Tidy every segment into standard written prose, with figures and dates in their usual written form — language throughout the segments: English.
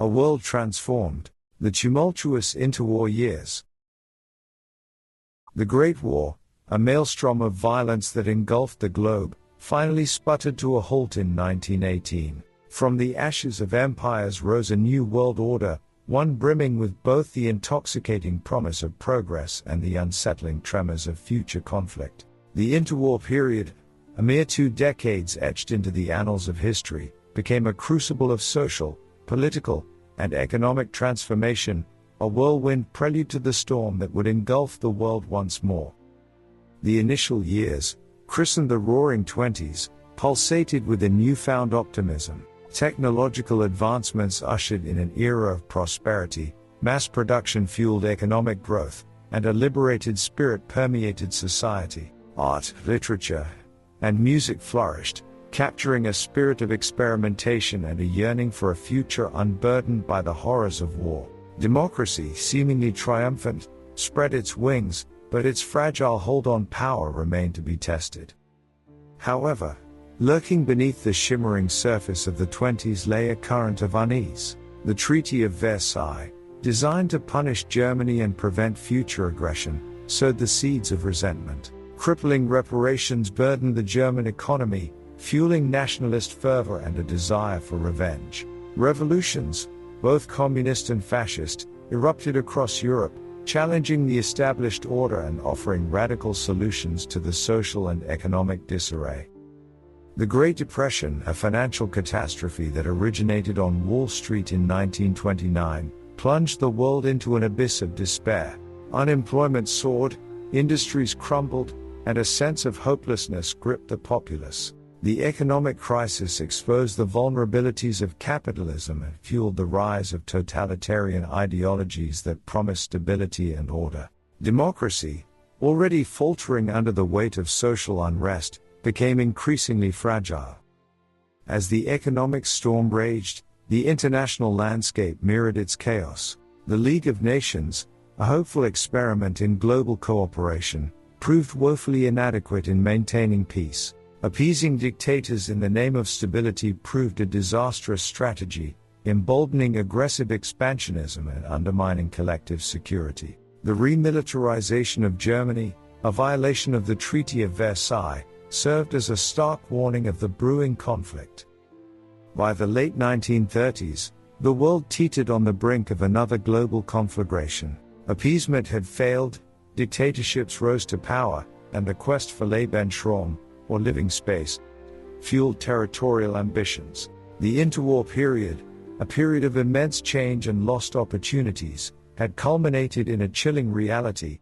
A world transformed. The tumultuous interwar years. The Great War, a maelstrom of violence that engulfed the globe, finally sputtered to a halt in 1918. From the ashes of empires rose a new world order, one brimming with both the intoxicating promise of progress and the unsettling tremors of future conflict. The interwar period, a mere 2 decades etched into the annals of history, became a crucible of social, political, and economic transformation, a whirlwind prelude to the storm that would engulf the world once more. The initial years, christened the Roaring Twenties, pulsated with a newfound optimism. Technological advancements ushered in an era of prosperity, mass production fueled economic growth, and a liberated spirit permeated society. Art, literature, and music flourished, capturing a spirit of experimentation and a yearning for a future unburdened by the horrors of war. Democracy, seemingly triumphant, spread its wings, but its fragile hold on power remained to be tested. However, lurking beneath the shimmering surface of the 20s lay a current of unease. The Treaty of Versailles, designed to punish Germany and prevent future aggression, sowed the seeds of resentment. Crippling reparations burdened the German economy, fueling nationalist fervor and a desire for revenge. Revolutions, both communist and fascist, erupted across Europe, challenging the established order and offering radical solutions to the social and economic disarray. The Great Depression, a financial catastrophe that originated on Wall Street in 1929, plunged the world into an abyss of despair. Unemployment soared, industries crumbled, and a sense of hopelessness gripped the populace. The economic crisis exposed the vulnerabilities of capitalism and fueled the rise of totalitarian ideologies that promised stability and order. Democracy, already faltering under the weight of social unrest, became increasingly fragile. As the economic storm raged, the international landscape mirrored its chaos. The League of Nations, a hopeful experiment in global cooperation, proved woefully inadequate in maintaining peace. Appeasing dictators in the name of stability proved a disastrous strategy, emboldening aggressive expansionism and undermining collective security. The remilitarization of Germany, a violation of the Treaty of Versailles, served as a stark warning of the brewing conflict. By the late 1930s, the world teetered on the brink of another global conflagration. Appeasement had failed, dictatorships rose to power, and the quest for Lebensraum, or living space, fueled territorial ambitions. The interwar period, a period of immense change and lost opportunities, had culminated in a chilling reality.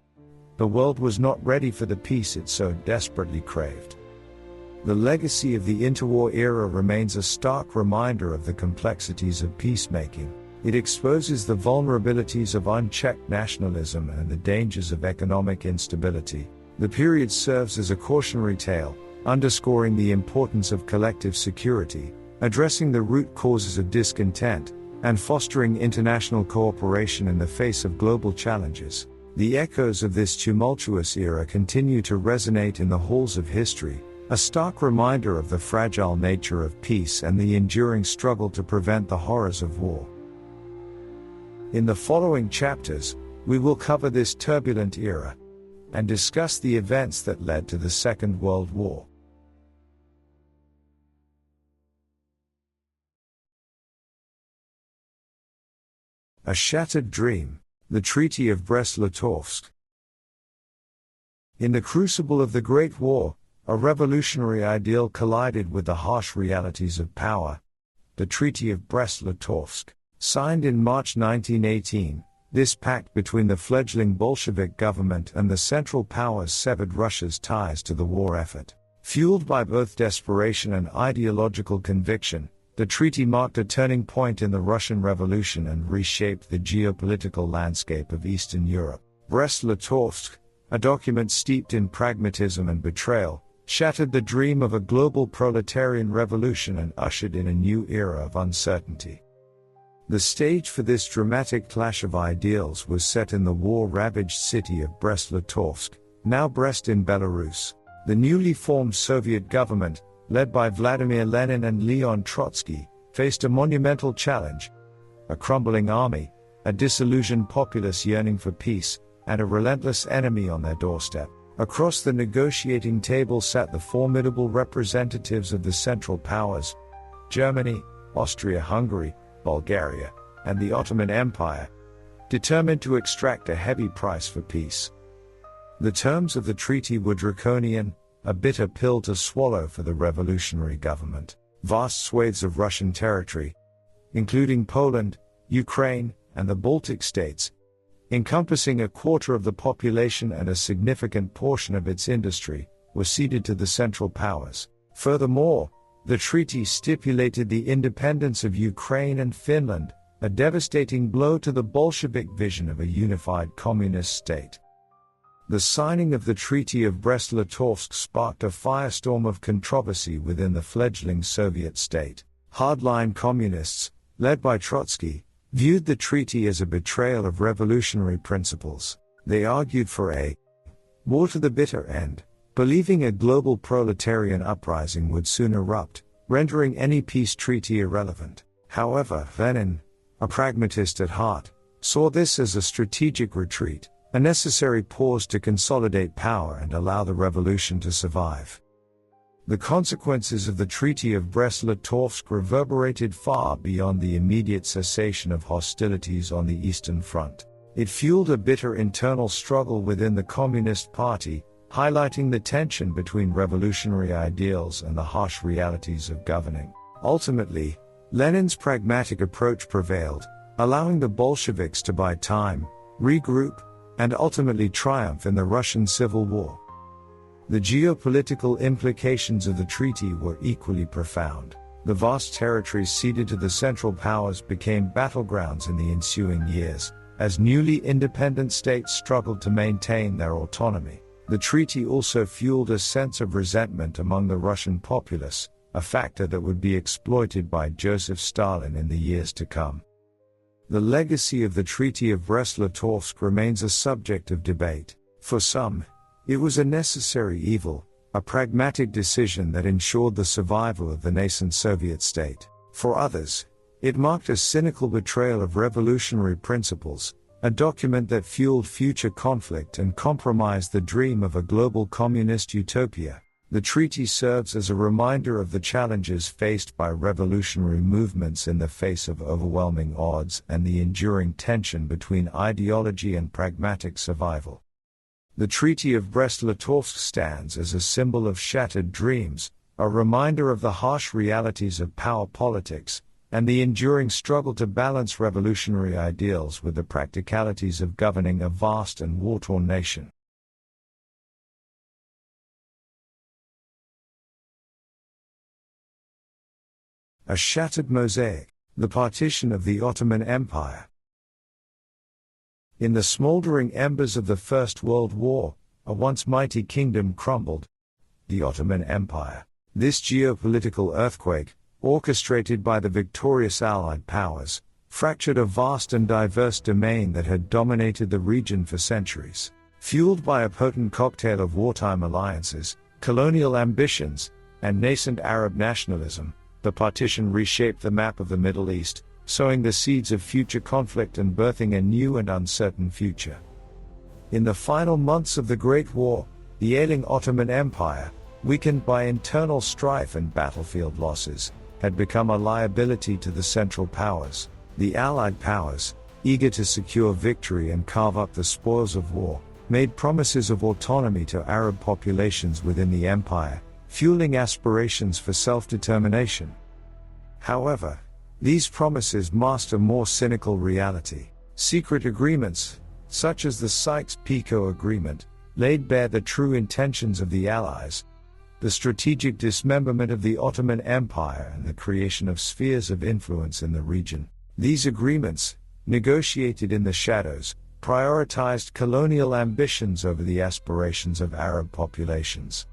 The world was not ready for the peace it so desperately craved. The legacy of the interwar era remains a stark reminder of the complexities of peacemaking. It exposes the vulnerabilities of unchecked nationalism and the dangers of economic instability. The period serves as a cautionary tale, underscoring the importance of collective security, addressing the root causes of discontent, and fostering international cooperation in the face of global challenges. The echoes of this tumultuous era continue to resonate in the halls of history, a stark reminder of the fragile nature of peace and the enduring struggle to prevent the horrors of war. In the following chapters, we will cover this turbulent era and discuss the events that led to the Second World War. A shattered dream, the Treaty of Brest-Litovsk. In the crucible of the Great War, a revolutionary ideal collided with the harsh realities of power. The Treaty of Brest-Litovsk, signed in March 1918, this pact between the fledgling Bolshevik government and the Central Powers severed Russia's ties to the war effort. Fueled by both desperation and ideological conviction, the treaty marked a turning point in the Russian Revolution and reshaped the geopolitical landscape of Eastern Europe. Brest-Litovsk, a document steeped in pragmatism and betrayal, shattered the dream of a global proletarian revolution and ushered in a new era of uncertainty. The stage for this dramatic clash of ideals was set in the war-ravaged city of Brest-Litovsk, now Brest in Belarus. The newly formed Soviet government, led by Vladimir Lenin and Leon Trotsky, faced a monumental challenge: a crumbling army, a disillusioned populace yearning for peace, and a relentless enemy on their doorstep. Across the negotiating table sat the formidable representatives of the Central Powers: Germany, Austria-Hungary, Bulgaria, and the Ottoman Empire, determined to extract a heavy price for peace. The terms of the treaty were draconian, a bitter pill to swallow for the revolutionary government. Vast swathes of Russian territory, including Poland, Ukraine, and the Baltic states, encompassing a quarter of the population and a significant portion of its industry, were ceded to the Central Powers. Furthermore, the treaty stipulated the independence of Ukraine and Finland, a devastating blow to the Bolshevik vision of a unified communist state. The signing of the Treaty of Brest-Litovsk sparked a firestorm of controversy within the fledgling Soviet state. Hardline communists, led by Trotsky, viewed the treaty as a betrayal of revolutionary principles. They argued for a war to the bitter end, believing a global proletarian uprising would soon erupt, rendering any peace treaty irrelevant. However, Lenin, a pragmatist at heart, saw this as a strategic retreat, a necessary pause to consolidate power and allow the revolution to survive. The consequences of the Treaty of Brest-Litovsk reverberated far beyond the immediate cessation of hostilities on the Eastern Front. It fueled a bitter internal struggle within the Communist Party, highlighting the tension between revolutionary ideals and the harsh realities of governing. Ultimately, Lenin's pragmatic approach prevailed, allowing the Bolsheviks to buy time, regroup, and ultimately triumph in the Russian Civil War. The geopolitical implications of the treaty were equally profound. The vast territories ceded to the Central Powers became battlegrounds in the ensuing years, as newly independent states struggled to maintain their autonomy. The treaty also fueled a sense of resentment among the Russian populace, a factor that would be exploited by Joseph Stalin in the years to come. The legacy of the Treaty of Brest-Litovsk remains a subject of debate. For some, it was a necessary evil, a pragmatic decision that ensured the survival of the nascent Soviet state. For others, it marked a cynical betrayal of revolutionary principles, a document that fueled future conflict and compromised the dream of a global communist utopia. The treaty serves as a reminder of the challenges faced by revolutionary movements in the face of overwhelming odds and the enduring tension between ideology and pragmatic survival. The Treaty of Brest-Litovsk stands as a symbol of shattered dreams, a reminder of the harsh realities of power politics, and the enduring struggle to balance revolutionary ideals with the practicalities of governing a vast and war-torn nation. A shattered mosaic, the partition of the Ottoman Empire. In the smoldering embers of the First World War, a once mighty kingdom crumbled, the Ottoman Empire. This geopolitical earthquake, orchestrated by the victorious Allied powers, fractured a vast and diverse domain that had dominated the region for centuries. Fueled by a potent cocktail of wartime alliances, colonial ambitions, and nascent Arab nationalism, the partition reshaped the map of the Middle East, sowing the seeds of future conflict and birthing a new and uncertain future. In the final months of the Great War, the ailing Ottoman Empire, weakened by internal strife and battlefield losses, had become a liability to the Central Powers. The Allied powers, eager to secure victory and carve up the spoils of war, made promises of autonomy to Arab populations within the empire, fueling aspirations for self-determination. However, these promises masked a more cynical reality. Secret agreements, such as the Sykes-Picot Agreement, laid bare the true intentions of the Allies: the strategic dismemberment of the Ottoman Empire and the creation of spheres of influence in the region. These agreements, negotiated in the shadows, prioritized colonial ambitions over the aspirations of Arab populations.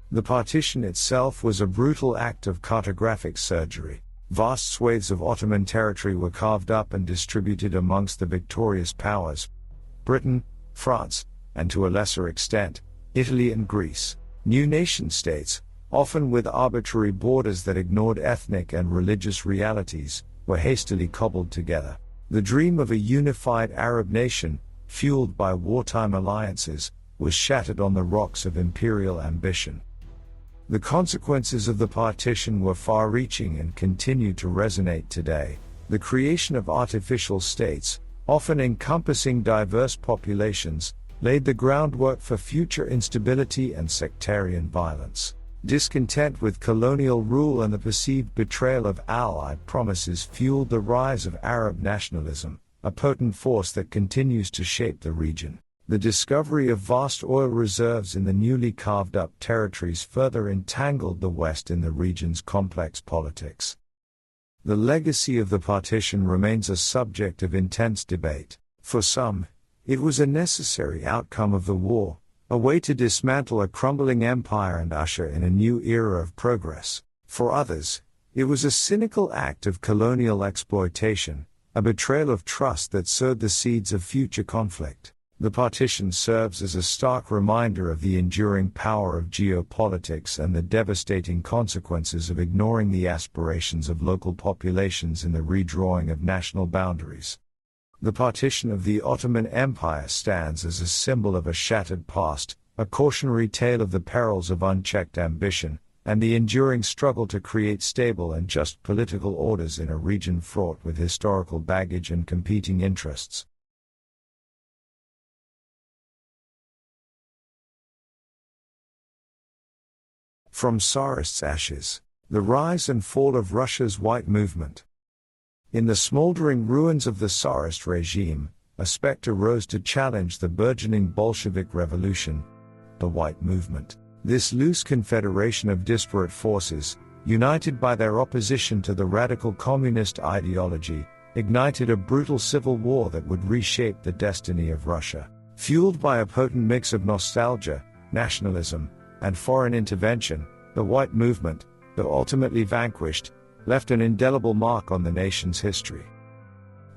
The partition itself was a brutal act of cartographic surgery. Vast swathes of Ottoman territory were carved up and distributed amongst the victorious powers: Britain, France, and to a lesser extent, Italy and Greece. New nation-states, often with arbitrary borders that ignored ethnic and religious realities, were hastily cobbled together. The dream of a unified Arab nation, fueled by wartime alliances, was shattered on the rocks of imperial ambition. The consequences of the partition were far-reaching and continue to resonate today. The creation of artificial states, often encompassing diverse populations, laid the groundwork for future instability and sectarian violence. Discontent with colonial rule and the perceived betrayal of Allied promises fueled the rise of Arab nationalism, a potent force that continues to shape the region. The discovery of vast oil reserves in the newly carved-up territories further entangled the West in the region's complex politics. The legacy of the partition remains a subject of intense debate. For some, it was a necessary outcome of the war, a way to dismantle a crumbling empire and usher in a new era of progress. For others, it was a cynical act of colonial exploitation, a betrayal of trust that sowed the seeds of future conflict. The partition serves as a stark reminder of the enduring power of geopolitics and the devastating consequences of ignoring the aspirations of local populations in the redrawing of national boundaries. The partition of the Ottoman Empire stands as a symbol of a shattered past, a cautionary tale of the perils of unchecked ambition, and the enduring struggle to create stable and just political orders in a region fraught with historical baggage and competing interests. From Tsarist ashes, the rise and fall of Russia's White Movement. In the smoldering ruins of the Tsarist regime, a specter rose to challenge the burgeoning Bolshevik revolution, the White Movement. This loose confederation of disparate forces, united by their opposition to the radical communist ideology, ignited a brutal civil war that would reshape the destiny of Russia. Fueled by a potent mix of nostalgia, nationalism, and foreign intervention, the White Movement, though ultimately vanquished, left an indelible mark on the nation's history.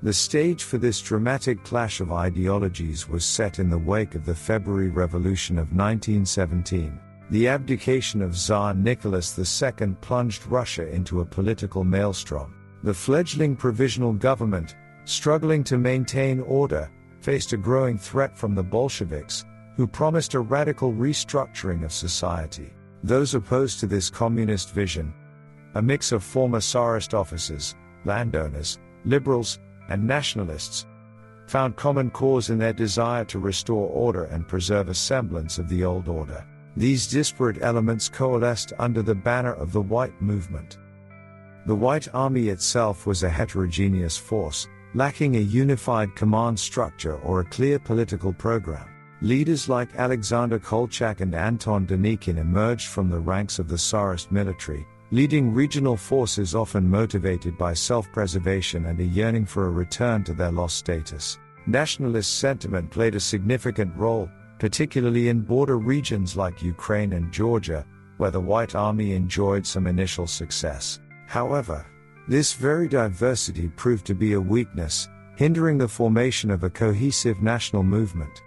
The stage for this dramatic clash of ideologies was set in the wake of the February Revolution of 1917. The abdication of Tsar Nicholas II plunged Russia into a political maelstrom. The fledgling provisional government, struggling to maintain order, faced a growing threat from the Bolsheviks, who promised a radical restructuring of society. Those opposed to this communist vision, a mix of former Tsarist officers, landowners, liberals, and nationalists, found common cause in their desire to restore order and preserve a semblance of the old order. These disparate elements coalesced under the banner of the White Movement. The White Army itself was a heterogeneous force, lacking a unified command structure or a clear political program. Leaders like Alexander Kolchak and Anton Denikin emerged from the ranks of the Tsarist military, leading regional forces often motivated by self-preservation and a yearning for a return to their lost status. Nationalist sentiment played a significant role, particularly in border regions like Ukraine and Georgia, where the White Army enjoyed some initial success. However, this very diversity proved to be a weakness, hindering the formation of a cohesive national movement.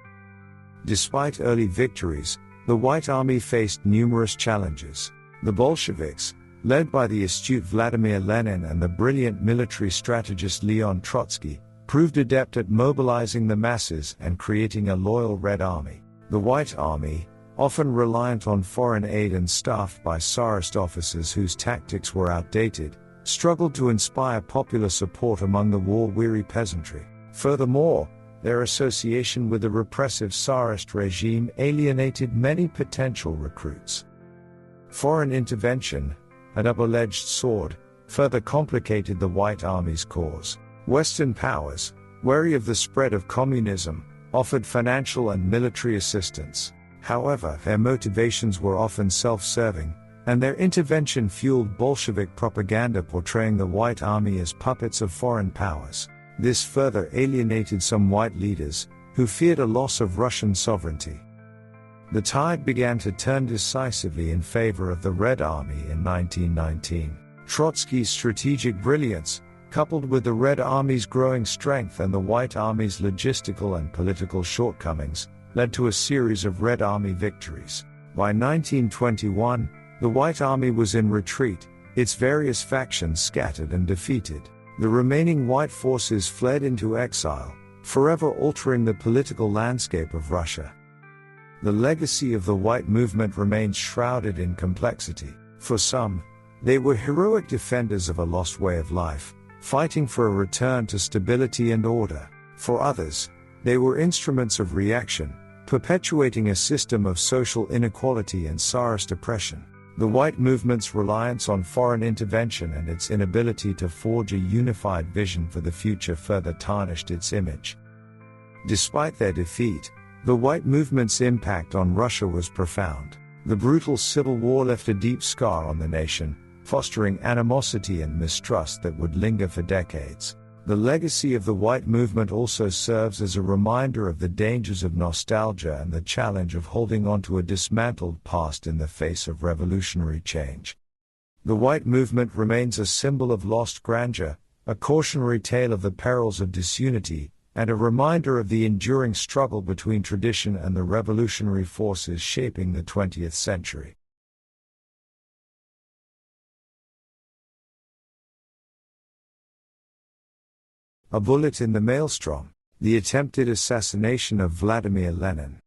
Despite early victories, the White Army faced numerous challenges. The Bolsheviks, led by the astute Vladimir Lenin and the brilliant military strategist Leon Trotsky, proved adept at mobilizing the masses and creating a loyal Red Army. The White Army, often reliant on foreign aid and staffed by Tsarist officers whose tactics were outdated, struggled to inspire popular support among the war-weary peasantry. Furthermore, their association with the repressive Tsarist regime alienated many potential recruits. Foreign intervention, a double-edged sword, further complicated the White Army's cause. Western powers, wary of the spread of communism, offered financial and military assistance. However, their motivations were often self-serving, and their intervention fueled Bolshevik propaganda portraying the White Army as puppets of foreign powers. This further alienated some white leaders, who feared a loss of Russian sovereignty. The tide began to turn decisively in favor of the Red Army in 1919. Trotsky's strategic brilliance, coupled with the Red Army's growing strength and the White Army's logistical and political shortcomings, led to a series of Red Army victories. By 1921, the White Army was in retreat, its various factions scattered and defeated. The remaining white forces fled into exile, forever altering the political landscape of Russia. The legacy of the white movement remains shrouded in complexity. For some, they were heroic defenders of a lost way of life, fighting for a return to stability and order. For others, they were instruments of reaction, perpetuating a system of social inequality and Tsarist oppression. The white movement's reliance on foreign intervention and its inability to forge a unified vision for the future further tarnished its image. Despite their defeat, the white movement's impact on Russia was profound. The brutal civil war left a deep scar on the nation, fostering animosity and mistrust that would linger for decades. The legacy of the white movement also serves as a reminder of the dangers of nostalgia and the challenge of holding on to a dismantled past in the face of revolutionary change. The white movement remains a symbol of lost grandeur, a cautionary tale of the perils of disunity, and a reminder of the enduring struggle between tradition and the revolutionary forces shaping the 20th century. A bullet in the maelstrom, the attempted assassination of Vladimir Lenin.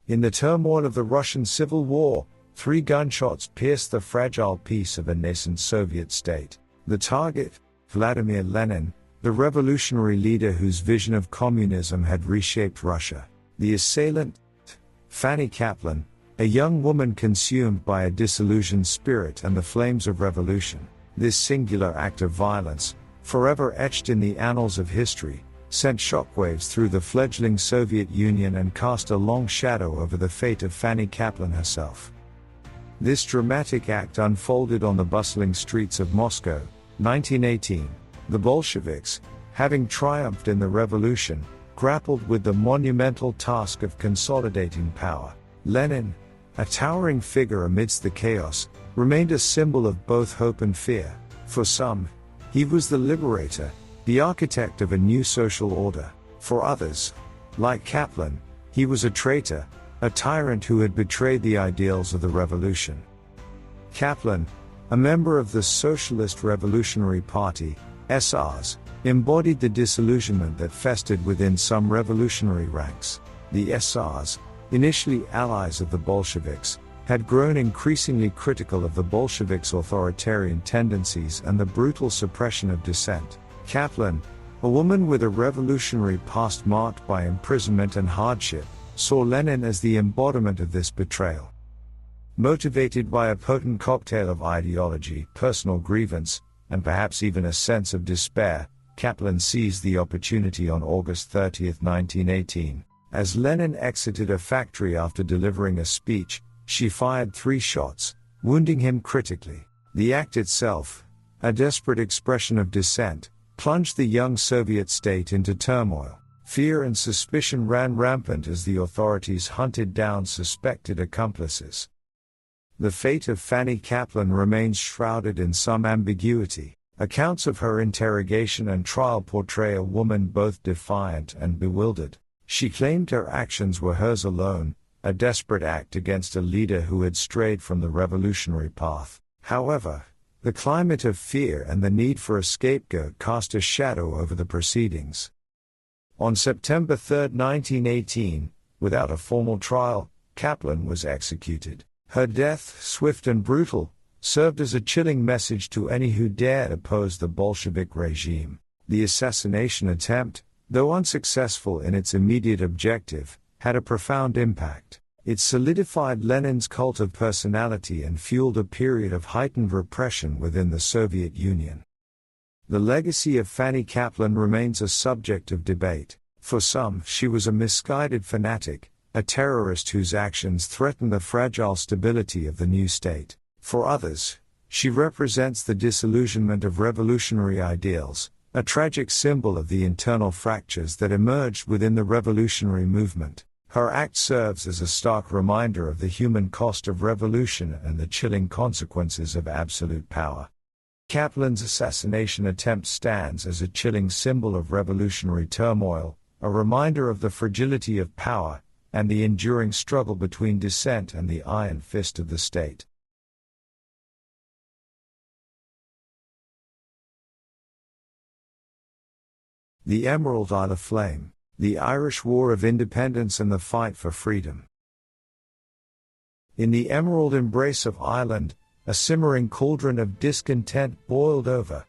In the turmoil of the Russian Civil War, 3 gunshots pierced the fragile peace of a nascent Soviet state. The target, Vladimir Lenin, the revolutionary leader whose vision of communism had reshaped Russia. The assailant, Fanny Kaplan, a young woman consumed by a disillusioned spirit and the flames of revolution. This singular act of violence, forever etched in the annals of history, sent shockwaves through the fledgling Soviet Union and cast a long shadow over the fate of Fanny Kaplan herself. This dramatic act unfolded on the bustling streets of Moscow, 1918. The Bolsheviks, having triumphed in the revolution, grappled with the monumental task of consolidating power. Lenin, a towering figure amidst the chaos, remained a symbol of both hope and fear. For some, he was the liberator, the architect of a new social order. For others, like Kaplan, he was a traitor, a tyrant who had betrayed the ideals of the revolution. Kaplan, a member of the Socialist Revolutionary Party, SRs, embodied the disillusionment that festered within some revolutionary ranks. The SRs, initially allies of the Bolsheviks, had grown increasingly critical of the Bolsheviks' authoritarian tendencies and the brutal suppression of dissent. Kaplan, a woman with a revolutionary past marked by imprisonment and hardship, saw Lenin as the embodiment of this betrayal. Motivated by a potent cocktail of ideology, personal grievance, and perhaps even a sense of despair, Kaplan seized the opportunity on August 30, 1918. As Lenin exited a factory after delivering a speech, she fired 3 shots, wounding him critically. The act itself, a desperate expression of dissent, plunged the young Soviet state into turmoil. Fear and suspicion ran rampant as the authorities hunted down suspected accomplices. The fate of Fanny Kaplan remains shrouded in some ambiguity. Accounts of her interrogation and trial portray a woman both defiant and bewildered. She claimed her actions were hers alone, a desperate act against a leader who had strayed from the revolutionary path. However, the climate of fear and the need for a scapegoat cast a shadow over the proceedings. On September 3, 1918, without a formal trial, Kaplan was executed. Her death, swift and brutal, served as a chilling message to any who dared oppose the Bolshevik regime. The assassination attempt, though unsuccessful in its immediate objective, had a profound impact. It solidified Lenin's cult of personality and fueled a period of heightened repression within the Soviet Union. The legacy of Fanny Kaplan remains a subject of debate. For some, she was a misguided fanatic, a terrorist whose actions threatened the fragile stability of the new state. For others, she represents the disillusionment of revolutionary ideals, a tragic symbol of the internal fractures that emerged within the revolutionary movement. Her act serves as a stark reminder of the human cost of revolution and the chilling consequences of absolute power. Kaplan's assassination attempt stands as a chilling symbol of revolutionary turmoil, a reminder of the fragility of power, and the enduring struggle between dissent and the iron fist of the state. The Emerald Isle of Flame, the Irish War of Independence and the Fight for Freedom. In the emerald embrace of Ireland, a simmering cauldron of discontent boiled over.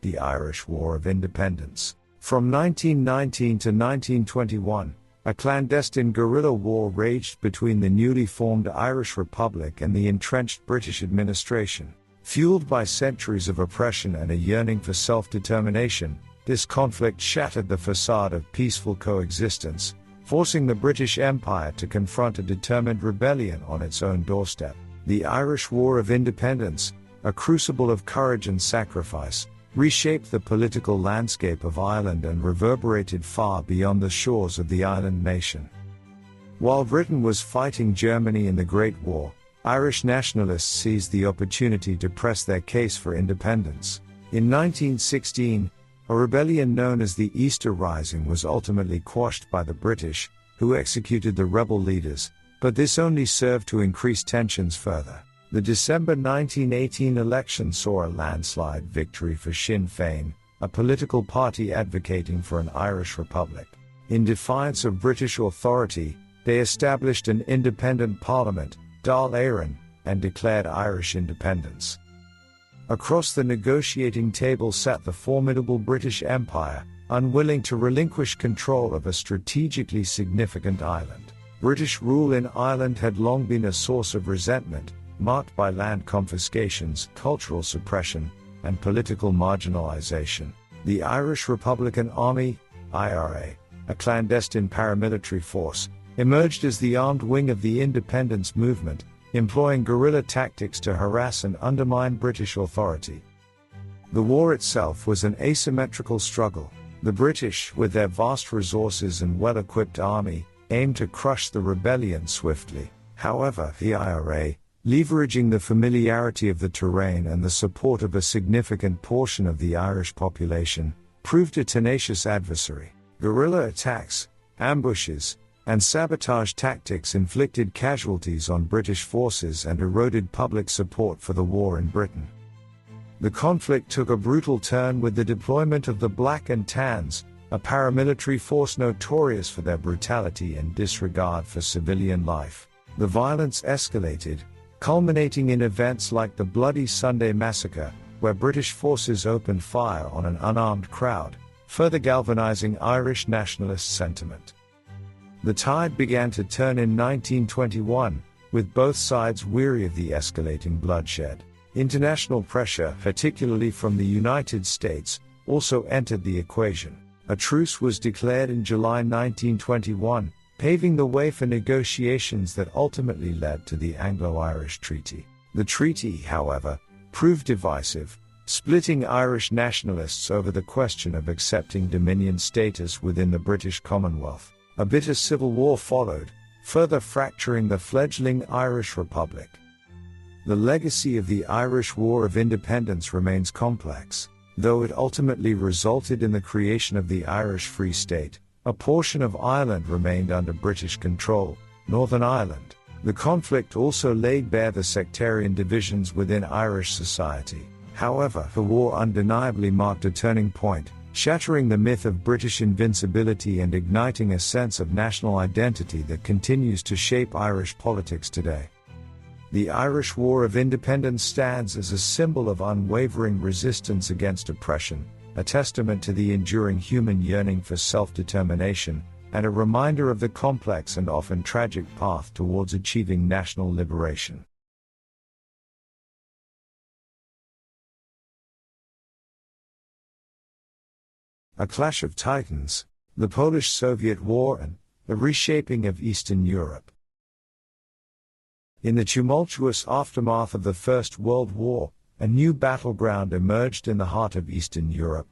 The Irish War of Independence. From 1919 to 1921, a clandestine guerrilla war raged between the newly formed Irish Republic and the entrenched British administration. Fueled by centuries of oppression and a yearning for self-determination, this conflict shattered the facade of peaceful coexistence, forcing the British Empire to confront a determined rebellion on its own doorstep. The Irish War of Independence, a crucible of courage and sacrifice, reshaped the political landscape of Ireland and reverberated far beyond the shores of the island nation. While Britain was fighting Germany in the Great War, Irish nationalists seized the opportunity to press their case for independence. In 1916, a rebellion known as the Easter Rising was ultimately quashed by the British, who executed the rebel leaders, but this only served to increase tensions further. The December 1918 election saw a landslide victory for Sinn Féin, a political party advocating for an Irish republic. In defiance of British authority, they established an independent parliament, Dáil Éireann, and declared Irish independence. Across the negotiating table sat the formidable British Empire, unwilling to relinquish control of a strategically significant island. British rule in Ireland had long been a source of resentment, marked by land confiscations, cultural suppression, and political marginalization. The Irish Republican Army, IRA, a clandestine paramilitary force, emerged as the armed wing of the independence movement, employing guerrilla tactics to harass and undermine British authority. The war itself was an asymmetrical struggle. The British, with their vast resources and well-equipped army, aimed to crush the rebellion swiftly. However, the IRA, leveraging the familiarity of the terrain and the support of a significant portion of the Irish population, proved a tenacious adversary. Guerrilla attacks, ambushes, and sabotage tactics inflicted casualties on British forces and eroded public support for the war in Britain. The conflict took a brutal turn with the deployment of the Black and Tans, a paramilitary force notorious for their brutality and disregard for civilian life. The violence escalated, culminating in events like the Bloody Sunday Massacre, where British forces opened fire on an unarmed crowd, further galvanizing Irish nationalist sentiment. The tide began to turn in 1921, with both sides weary of the escalating bloodshed. International pressure, particularly from the United States, also entered the equation. A truce was declared in July 1921, paving the way for negotiations that ultimately led to the Anglo-Irish Treaty. The treaty, however, proved divisive, splitting Irish nationalists over the question of accepting Dominion status within the British Commonwealth. A bitter civil war followed, further fracturing the fledgling Irish Republic. The legacy of the Irish War of Independence remains complex. Though it ultimately resulted in the creation of the Irish Free State, a portion of Ireland remained under British control, Northern Ireland. The conflict also laid bare the sectarian divisions within Irish society. However, the war undeniably marked a turning point, shattering the myth of British invincibility and igniting a sense of national identity that continues to shape Irish politics today. The Irish War of Independence stands as a symbol of unwavering resistance against oppression, a testament to the enduring human yearning for self-determination, and a reminder of the complex and often tragic path towards achieving national liberation. A clash of titans, the Polish-Soviet War and the reshaping of Eastern Europe. In the tumultuous aftermath of the First World War, a new battleground emerged in the heart of Eastern Europe,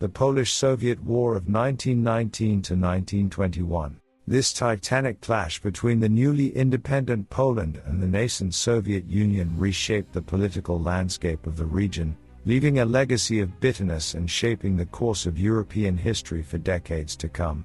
the Polish-Soviet War of 1919 to 1921. This titanic clash between the newly independent Poland and the nascent Soviet Union reshaped the political landscape of the region, leaving a legacy of bitterness and shaping the course of European history for decades to come.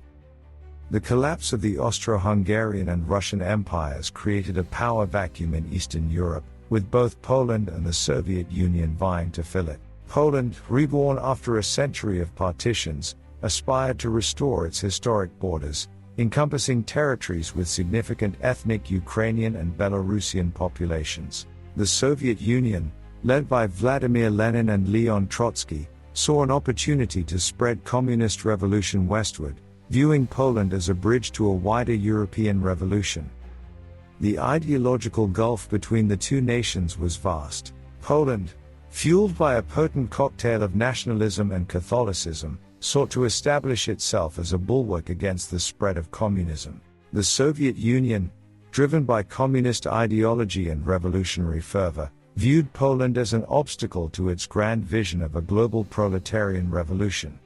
The collapse of the Austro-Hungarian and Russian empires created a power vacuum in Eastern Europe, with both Poland and the Soviet Union vying to fill it. Poland, reborn after a century of partitions, aspired to restore its historic borders, encompassing territories with significant ethnic Ukrainian and Belarusian populations. The Soviet Union, led by Vladimir Lenin and Leon Trotsky, saw an opportunity to spread communist revolution westward, viewing Poland as a bridge to a wider European revolution. The ideological gulf between the two nations was vast. Poland, fueled by a potent cocktail of nationalism and Catholicism, sought to establish itself as a bulwark against the spread of communism. The Soviet Union, driven by communist ideology and revolutionary fervor, viewed Poland as an obstacle to its grand vision of a global proletarian revolution.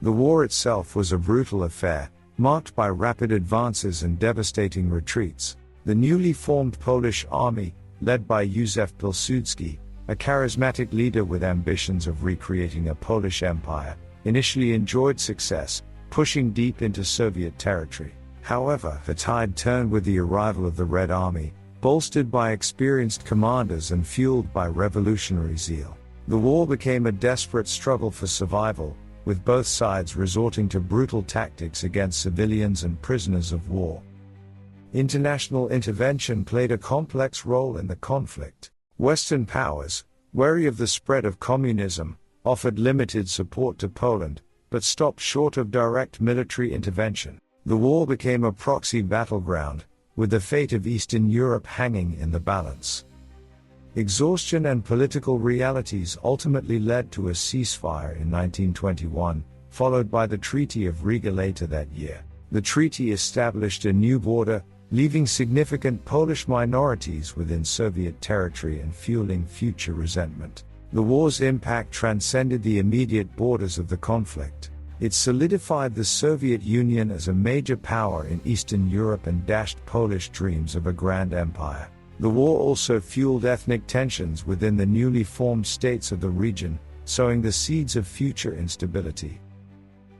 The war itself was a brutal affair, marked by rapid advances and devastating retreats. The newly formed Polish army, led by Józef Pilsudski, a charismatic leader with ambitions of recreating a Polish empire, initially enjoyed success, pushing deep into Soviet territory. However, the tide turned with the arrival of the Red Army, bolstered by experienced commanders and fueled by revolutionary zeal. The war became a desperate struggle for survival, with both sides resorting to brutal tactics against civilians and prisoners of war. International intervention played a complex role in the conflict. Western powers, wary of the spread of communism, offered limited support to Poland, but stopped short of direct military intervention. The war became a proxy battleground, with the fate of Eastern Europe hanging in the balance. Exhaustion and political realities ultimately led to a ceasefire in 1921, followed by the Treaty of Riga later that year. The treaty established a new border, leaving significant Polish minorities within Soviet territory and fueling future resentment. The war's impact transcended the immediate borders of the conflict. It solidified the Soviet Union as a major power in Eastern Europe and dashed Polish dreams of a grand empire. The war also fueled ethnic tensions within the newly formed states of the region, sowing the seeds of future instability.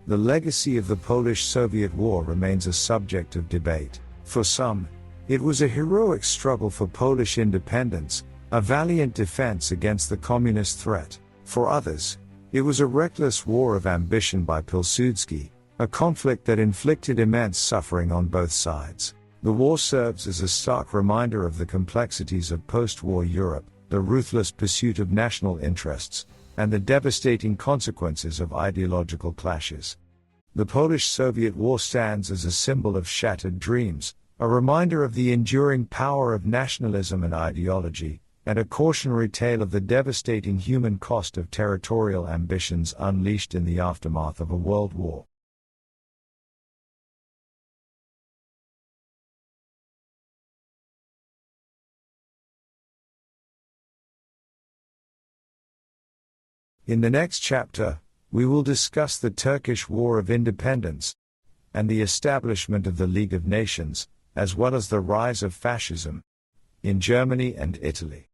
The legacy of the Polish-Soviet War remains a subject of debate. For some, it was a heroic struggle for Polish independence, a valiant defense against the communist threat. For others, it was a reckless war of ambition by Pilsudski, a conflict that inflicted immense suffering on both sides. The war serves as a stark reminder of the complexities of post-war Europe, the ruthless pursuit of national interests, and the devastating consequences of ideological clashes. The Polish-Soviet War stands as a symbol of shattered dreams, a reminder of the enduring power of nationalism and ideology, and a cautionary tale of the devastating human cost of territorial ambitions unleashed in the aftermath of a world war. In the next chapter, we will discuss the Turkish War of Independence and the establishment of the League of Nations, as well as the rise of fascism in Germany and Italy.